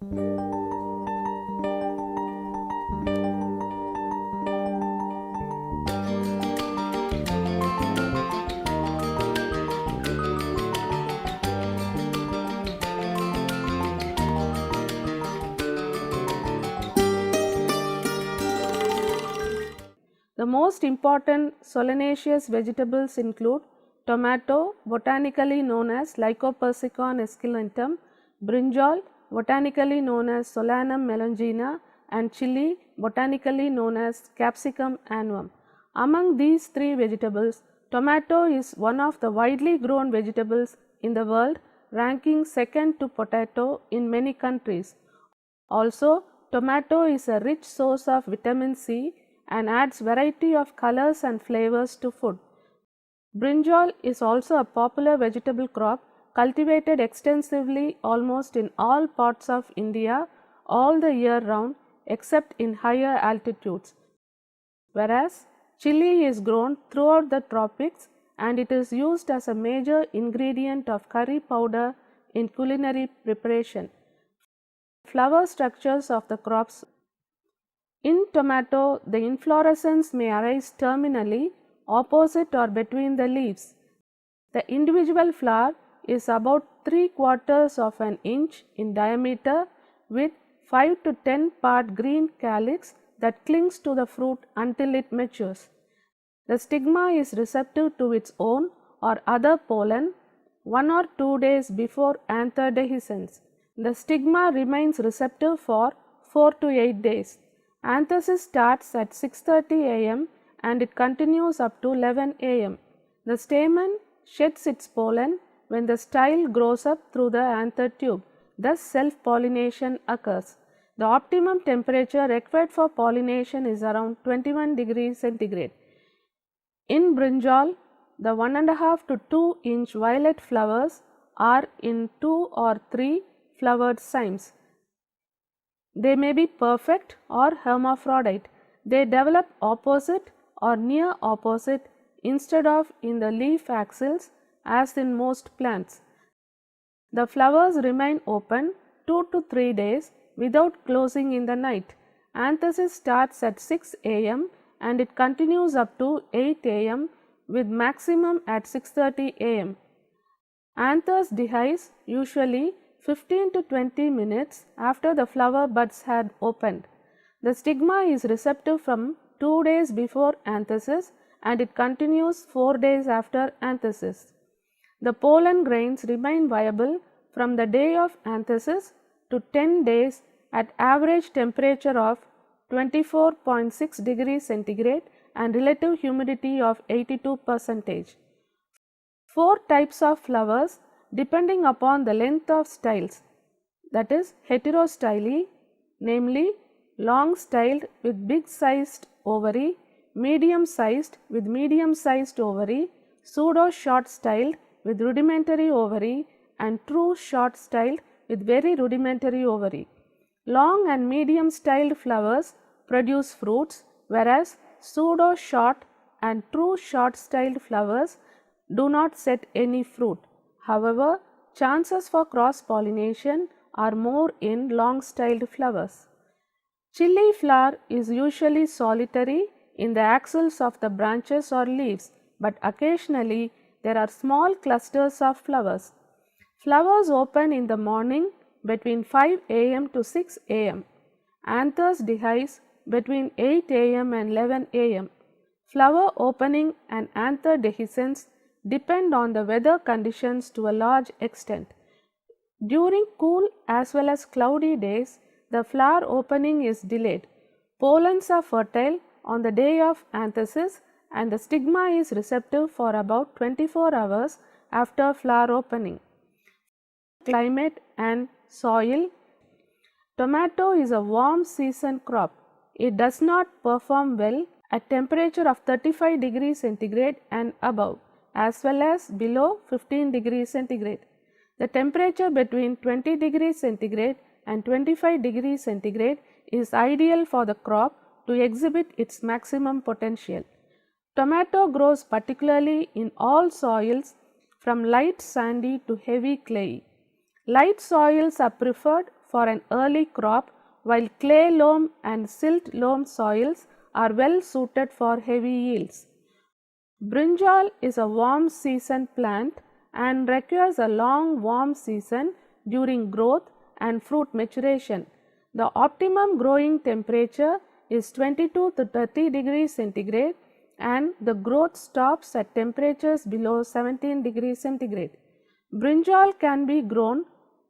The most important solanaceous vegetables include tomato, botanically known as Lycopersicon esculentum, brinjal, botanically known as Solanum melongena, and chili, botanically known as Capsicum annuum. Among these three vegetables, tomato is one of the widely grown vegetables in the world, ranking second to potato in many countries. Also, tomato is a rich source of vitamin C and adds variety of colors and flavors to food. Brinjal is also a popular vegetable crop cultivated extensively almost in all parts of India all the year round except in higher altitudes, whereas chili is grown throughout the tropics and it is used as a major ingredient of curry powder in culinary preparation. Flower structures of the crops. In tomato, the inflorescence may arise terminally, opposite or between the leaves. The individual flower is about 3/4 of an inch in diameter with 5 to 10 part green calyx that clings to the fruit until it matures. The stigma is receptive to its own or other pollen 1 or 2 days before anther dehiscence. The stigma remains receptive for 4 to 8 days. Anthesis starts at 6:30 am and it continues up to 11 am. The stamen sheds its pollen when the style grows up through the anther tube, thus self-pollination occurs. The optimum temperature required for pollination is around 21 degrees centigrade. In brinjal, the 1.5 to 2 inch violet flowers are in 2 or 3 flowered cymes. They may be perfect or hermaphrodite. They develop opposite or near opposite instead of in the leaf axils as in most plants. The flowers remain open 2 to 3 days without closing in the night. Anthesis starts at 6 am and it continues up to 8 am with maximum at 6:30 am. Anthers dehisce usually 15 to 20 minutes after the flower buds had opened. The stigma is receptive from 2 days before anthesis and it continues 4 days after anthesis. The pollen grains remain viable from the day of anthesis to 10 days at average temperature of 24.6 degrees centigrade and relative humidity of 82%. 4 types of flowers depending upon the length of styles, that is heterostyly, namely long styled with big sized ovary, medium sized with medium sized ovary, pseudo short styled with rudimentary ovary and true short styled with very rudimentary ovary. Long and medium styled flowers produce fruits, whereas pseudo short and true short styled flowers do not set any fruit. However, chances for cross pollination are more in long styled flowers. Chili flower is usually solitary in the axils of the branches or leaves, but occasionally there are small clusters of flowers. Flowers open in the morning between 5 am to 6 am. Anthers dehisce between 8 am and 11 am. Flower opening and anther dehiscence depend on the weather conditions to a large extent. During cool as well as cloudy days, the flower opening is delayed. Pollens are fertile on the day of anthesis and the stigma is receptive for about 24 hours after flower opening. Climate and soil. Tomato is a warm season crop. It does not perform well at temperature of 35 degrees centigrade and above, as well as below 15 degrees centigrade. The temperature between 20 degrees centigrade and 25 degrees centigrade is ideal for the crop to exhibit its maximum potential. Tomato grows particularly in all soils from light sandy to heavy clayey. Light soils are preferred for an early crop, while clay loam and silt loam soils are well suited for heavy yields. Brinjal is a warm season plant and requires a long warm season during growth and fruit maturation. The optimum growing temperature is 22 to 30 degrees centigrade and the growth stops at temperatures below 17 degrees centigrade. Brinjal can be grown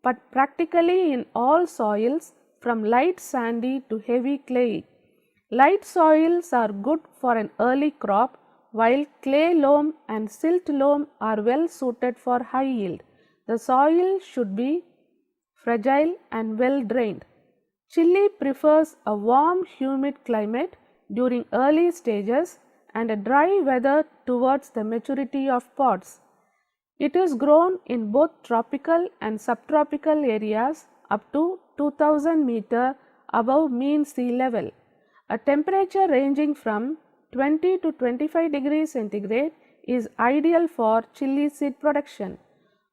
but practically in all soils from light sandy to heavy clayey. Light soils are good for an early crop, while clay loam and silt loam are well suited for high yield. The soil should be fragile and well drained. Chili prefers a warm humid climate during early stages and a dry weather towards the maturity of pods. It is grown in both tropical and subtropical areas up to 2000 meter above mean sea level. A temperature ranging from 20 to 25 degrees centigrade is ideal for chili seed production.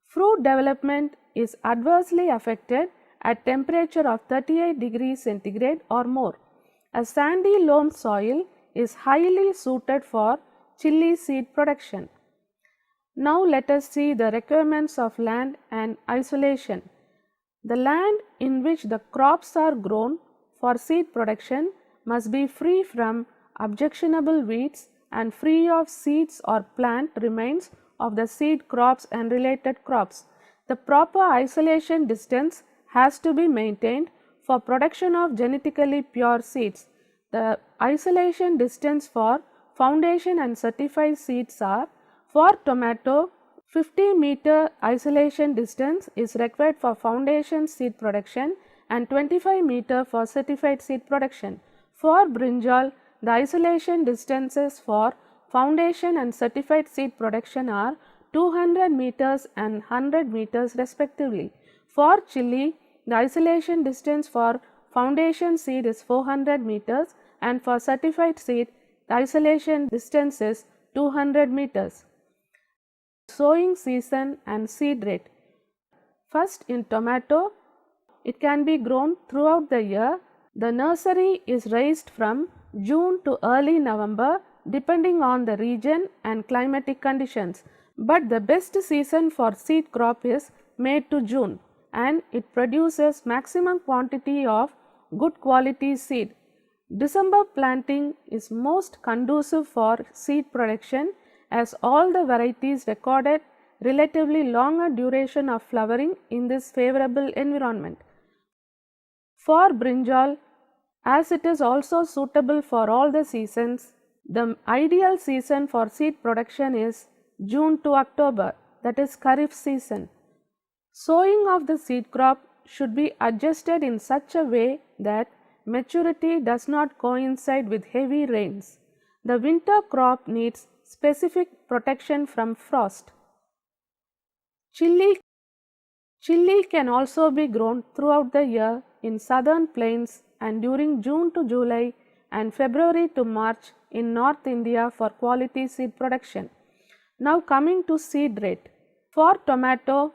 Fruit development is adversely affected at temperature of 38 degrees centigrade or more. A sandy loam soil is highly suited for chili seed production. Now let us see the requirements of land and isolation. The land in which the crops are grown for seed production must be free from objectionable weeds and free of seeds or plant remains of the seed crops and related crops. The proper isolation distance has to be maintained for production of genetically pure seeds. The isolation distance for foundation and certified seeds are: for tomato, 50 meter isolation distance is required for foundation seed production and 25 meter for certified seed production. For brinjal, the isolation distances for foundation and certified seed production are 200 meters and 100 meters respectively. For chili, the isolation distance for foundation seed is 400 meters and for certified seed, the isolation distance is 200 meters. Sowing season and seed rate. First, in tomato, it can be grown throughout the year. The nursery is raised from June to early November depending on the region and climatic conditions, but the best season for seed crop is May to June and it produces maximum quantity of good quality seed. December planting is most conducive for seed production as all the varieties recorded relatively longer duration of flowering in this favorable environment. For brinjal, as it is also suitable for all the seasons, the ideal season for seed production is June to October, that is Kharif season. Sowing of the seed crop should be adjusted in such a way that maturity does not coincide with heavy rains. The winter crop needs specific protection from frost. Chili can also be grown throughout the year in southern plains and during June to July and February to March in North India for quality seed production. Now coming to seed rate. For tomato,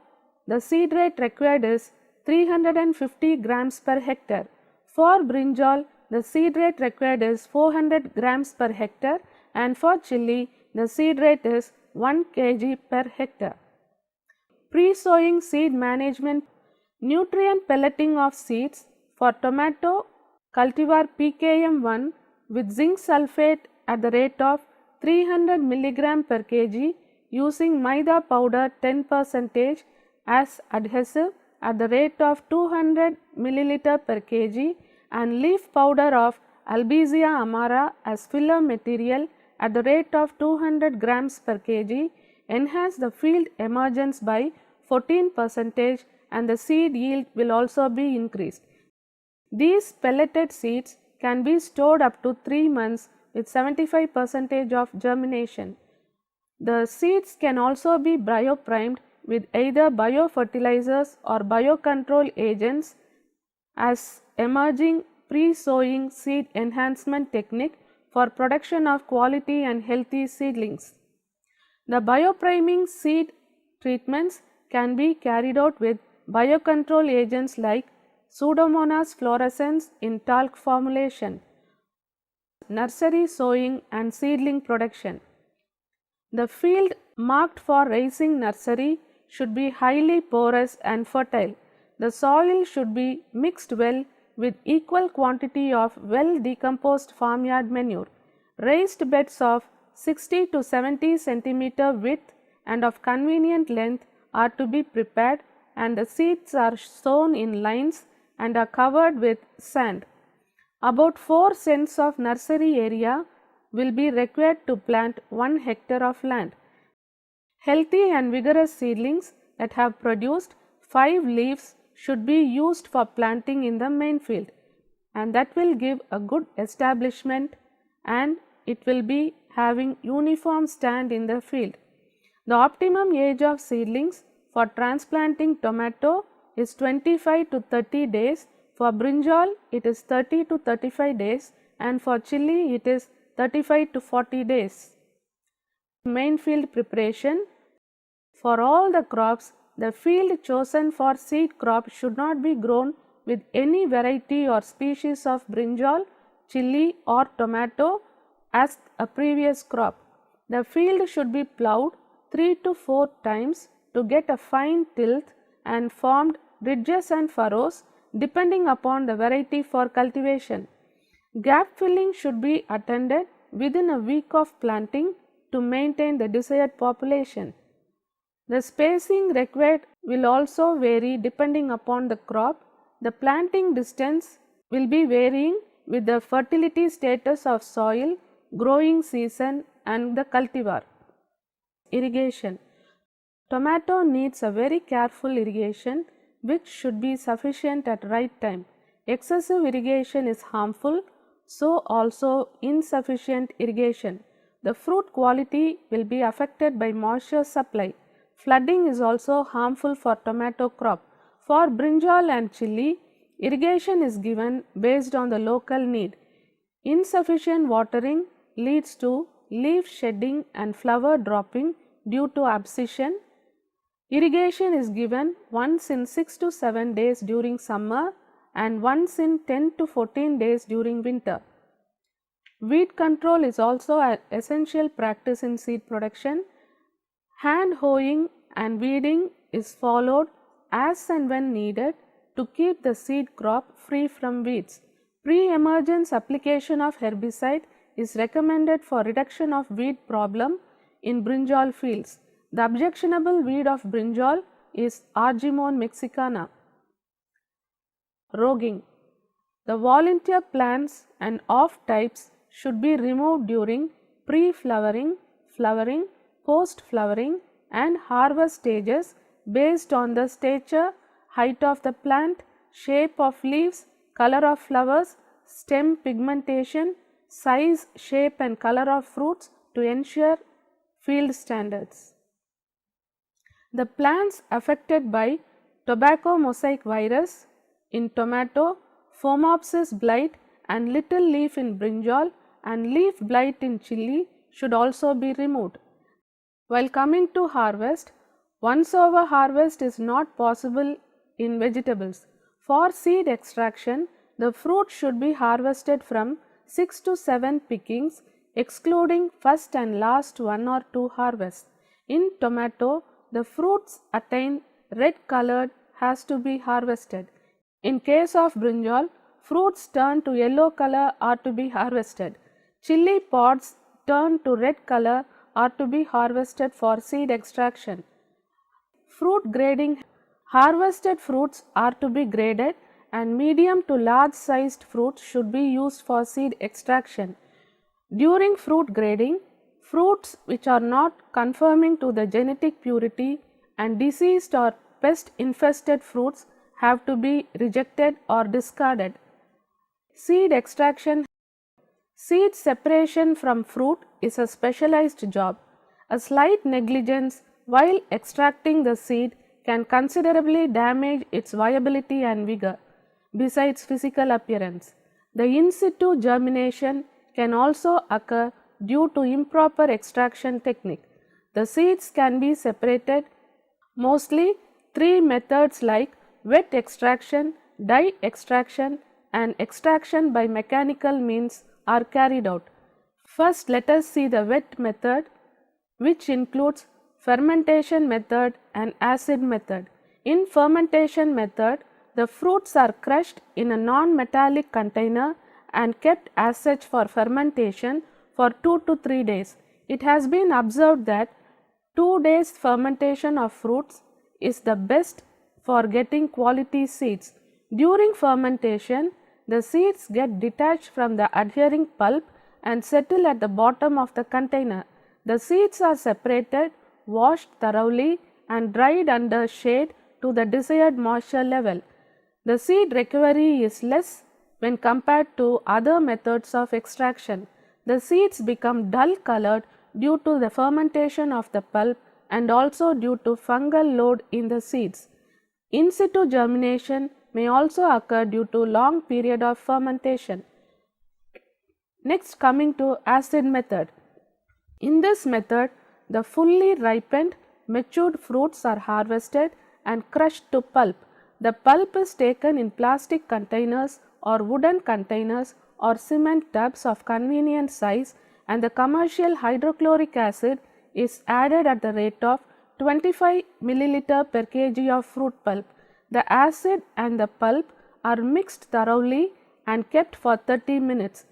the seed rate required is 350 grams per hectare. For brinjal, the seed rate required is 400 grams per hectare and for chili, the seed rate is 1 kg per hectare. Pre-sowing seed management. Nutrient pelleting of seeds. For tomato, cultivar PKM1 with zinc sulfate at the rate of 300 mg per kg using maida powder 10% as adhesive at the rate of 200 milliliter per kg and leaf powder of Albizia amara as filler material at the rate of 200 grams per kg enhance the field emergence by 14% and the seed yield will also be increased. These pelleted seeds can be stored up to 3 months with 75% of germination. The seeds can also be bioprimed with either biofertilizers or biocontrol agents as emerging pre-sowing seed enhancement technique for production of quality and healthy seedlings. The biopriming seed treatments can be carried out with biocontrol agents like Pseudomonas fluorescens in talc formulation, nursery sowing and seedling production. The field marked for raising nursery should be highly porous and fertile. The soil should be mixed well with equal quantity of well decomposed farmyard manure. Raised beds of 60 to 70 centimeter width and of convenient length are to be prepared, and the seeds are sown in lines and are covered with sand. About 4 cents of nursery area will be required to plant 1 hectare of land. Healthy and vigorous seedlings that have produced 5 leaves should be used for planting in the main field, and that will give a good establishment, and it will be having uniform stand in the field. The optimum age of seedlings for transplanting tomato is 25 to 30 days, for brinjal it is 30 to 35 days, and for chili it is 35 to 40 days. Main field preparation. For all the crops, the field chosen for seed crop should not be grown with any variety or species of brinjal, chili or tomato as a previous crop. The field should be ploughed 3 to 4 times to get a fine tilth and formed ridges and furrows depending upon the variety for cultivation. Gap filling should be attended within a week of planting to maintain the desired population. The spacing required will also vary depending upon the crop. The planting distance will be varying with the fertility status of soil, growing season and the cultivar. Irrigation. Tomato needs a very careful irrigation which should be sufficient at right time. Excessive irrigation is harmful, so also insufficient irrigation. The fruit quality will be affected by moisture supply. Flooding is also harmful for tomato crop. For brinjal and chili, irrigation is given based on the local need. Insufficient watering leads to leaf shedding and flower dropping due to abscission. Irrigation is given once in 6 to 7 days during summer and once in 10 to 14 days during winter. Weed control is also an essential practice in seed production. Hand hoeing and weeding is followed as and when needed to keep the seed crop free from weeds. Pre-emergence application of herbicide is recommended for reduction of weed problem in brinjal fields. The objectionable weed of brinjal is Argemone mexicana. Roguing. The volunteer plants and off types should be removed during pre-flowering, flowering, post-flowering and harvest stages based on the stature, height of the plant, shape of leaves, color of flowers, stem pigmentation, size, shape and color of fruits to ensure field standards. The plants affected by tobacco mosaic virus in tomato, phomopsis blight and little leaf in brinjal and leaf blight in chili should also be removed. While coming to harvest, once over harvest is not possible in vegetables. For seed extraction, the fruit should be harvested from 6 to 7 pickings, excluding first and last 1 or 2 harvests. In tomato, the fruits attain red colored has to be harvested. In case of brinjal, fruits turn to yellow color are to be harvested. Chili pods turn to red color are to be harvested for seed extraction. Fruit grading. Harvested fruits are to be graded and medium to large sized fruits should be used for seed extraction. During fruit grading, fruits which are not conforming to the genetic purity and diseased or pest infested fruits have to be rejected or discarded. Seed extraction. Seed separation from fruit is a specialized job. A slight negligence while extracting the seed can considerably damage its viability and vigor, besides physical appearance. The in situ germination can also occur due to improper extraction technique. The seeds can be separated mostly 3 methods like wet extraction, dye extraction and extraction by mechanical means are carried out. First, let us see the wet method, which includes fermentation method and acid method. In fermentation method, the fruits are crushed in a non-metallic container and kept as such for fermentation for 2 to 3 days. It has been observed that 2 days fermentation of fruits is the best for getting quality seeds. During fermentation, the seeds get detached from the adhering pulp and settle at the bottom of the container. The seeds are separated, washed thoroughly and dried under shade to the desired moisture level. The seed recovery is less when compared to other methods of extraction. The seeds become dull colored due to the fermentation of the pulp and also due to fungal load in the seeds. In situ germination may also occur due to long period of fermentation. Next, coming to acid method. In this method, the fully ripened matured fruits are harvested and crushed to pulp. The pulp is taken in plastic containers or wooden containers or cement tubs of convenient size, and the commercial hydrochloric acid is added at the rate of 25 milliliter per kg of fruit pulp. The acid and the pulp are mixed thoroughly and kept for 30 minutes.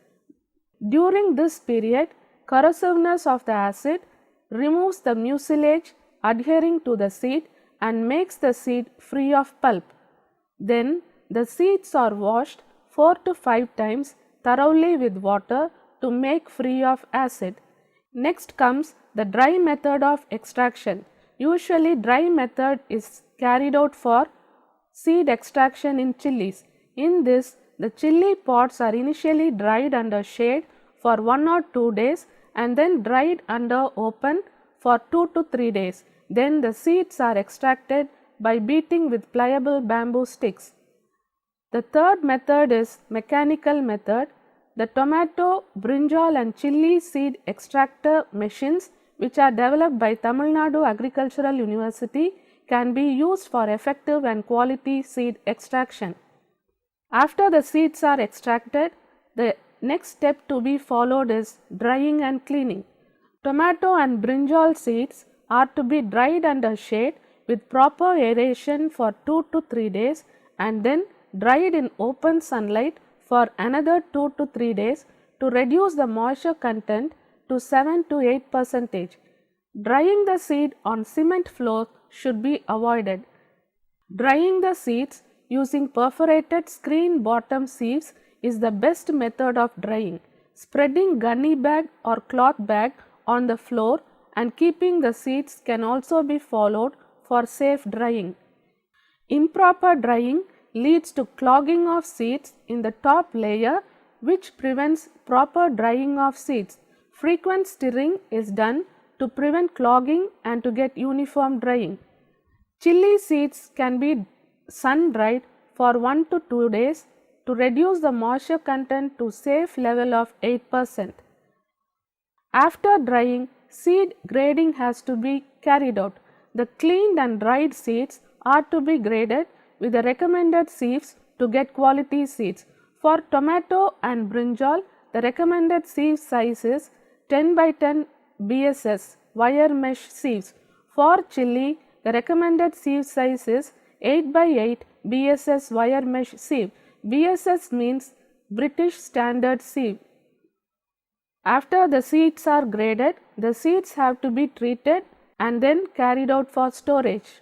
During this period, corrosiveness of the acid removes the mucilage adhering to the seed and makes the seed free of pulp. Then the seeds are washed 4 to 5 times thoroughly with water to make free of acid. Next comes the dry method of extraction. Usually dry method is carried out for seed extraction in chilies. In this, the chili pods are initially dried under shade for 1 or 2 days and then dried under open for 2 to 3 days. Then the seeds are extracted by beating with pliable bamboo sticks. The third method is mechanical method. The tomato, brinjal and chilli seed extractor machines, which are developed by Tamil Nadu Agricultural University, can be used for effective and quality seed extraction. After the seeds are extracted, the next step to be followed is drying and cleaning. Tomato and brinjal seeds are to be dried under shade with proper aeration for 2 to 3 days and then dried in open sunlight for another 2 to 3 days to reduce the moisture content to 7 to 8%. Drying the seed on cement floor should be avoided. Drying the seeds using perforated screen bottom sieves is the best method of drying. Spreading gunny bag or cloth bag on the floor and keeping the seeds can also be followed for safe drying. Improper drying leads to clogging of seeds in the top layer, which prevents proper drying of seeds. Frequent stirring is done to prevent clogging and to get uniform drying. Chilli seeds can be sun dried for 1 to 2 days to reduce the moisture content to safe level of 8%. After drying, seed grading has to be carried out. The cleaned and dried seeds are to be graded with the recommended sieves to get quality seeds. For tomato and brinjal, the recommended sieve size is 10 by 10 BSS wire mesh sieves. For chilli, the recommended sieve size is 8 by 8 BSS wire mesh sieve. BSS means British Standard Sieve. After the seeds are graded, the seeds have to be treated and then carried out for storage.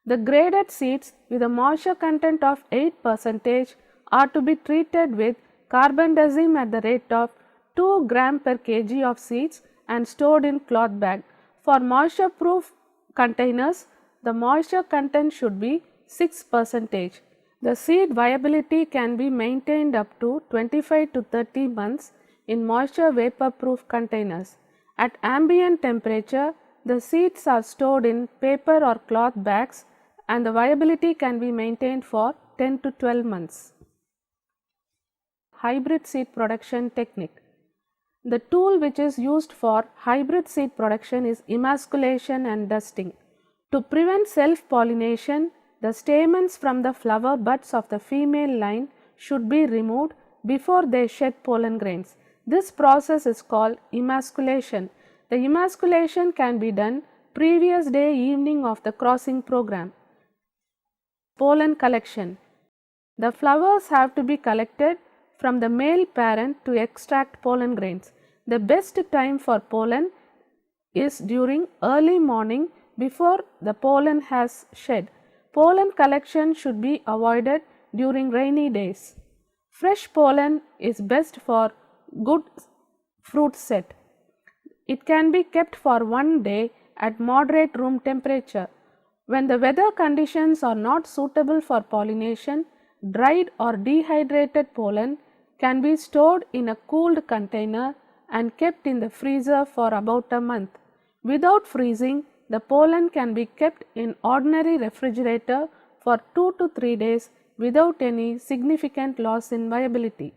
The graded seeds with a moisture content of 8% are to be treated with carbendazim at the rate of 2 gram per kg of seeds and stored in cloth bag. For moisture proof containers, the moisture content should be 6%. The seed viability can be maintained up to 25 to 30 months in moisture vapor proof containers. At ambient temperature, the seeds are stored in paper or cloth bags and the viability can be maintained for 10 to 12 months. Hybrid seed production technique. The tool which is used for hybrid seed production is emasculation and dusting. To prevent self-pollination, the stamens from the flower buds of the female line should be removed before they shed pollen grains. This process is called emasculation. The emasculation can be done previous day evening of the crossing program. Pollen collection. The flowers have to be collected from the male parent to extract pollen grains. The best time for pollen is during early morning before the pollen has shed. Pollen collection should be avoided during rainy days. Fresh pollen is best for good fruit set. It can be kept for 1 day at moderate room temperature. When the weather conditions are not suitable for pollination, dried or dehydrated pollen can be stored in a cooled container and kept in the freezer for about a month. Without freezing, the pollen can be kept in ordinary refrigerator for 2 to 3 days without any significant loss in viability.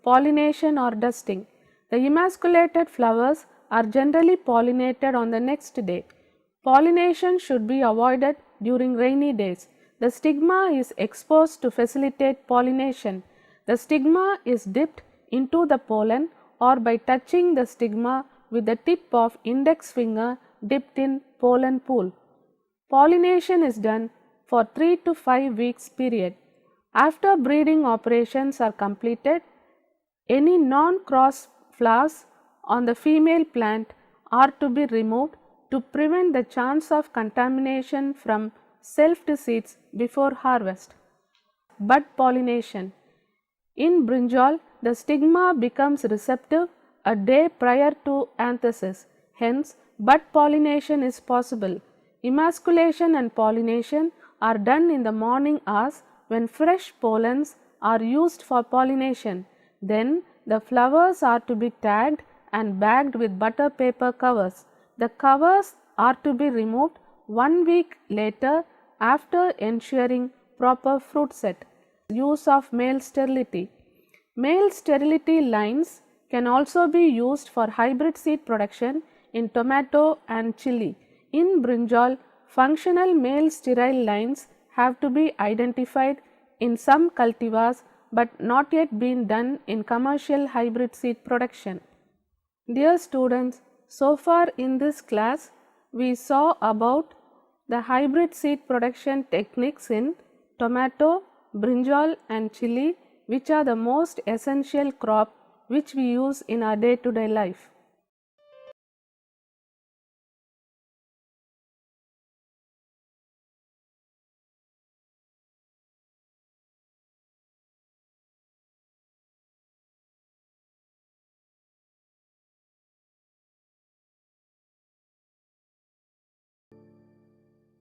Pollination or dusting. The emasculated flowers are generally pollinated on the next day. Pollination should be avoided during rainy days. The stigma is exposed to facilitate pollination. The stigma is dipped into the pollen or by touching the stigma with the tip of index finger dipped in pollen pool. Pollination is done for 3 to 5 weeks period. After breeding operations are completed, any non-cross flowers on the female plant are to be removed to prevent the chance of contamination from selfed seeds before harvest. Bud pollination. In brinjal, the stigma becomes receptive a day prior to anthesis. Hence, bud pollination is possible. Emasculation and pollination are done in the morning hours when fresh pollens are used for pollination. Then, the flowers are to be tagged and bagged with butter paper covers. The covers are to be removed 1 week later after ensuring proper fruit set. Use of male sterility. Male sterility lines can also be used for hybrid seed production in tomato and chili. In brinjal, functional male sterile lines have to be identified in some cultivars but not yet been done in commercial hybrid seed production. Dear students, so far in this class we saw about the hybrid seed production techniques in tomato, brinjal and chili, which are the most essential crop which we use in our day-to-day life.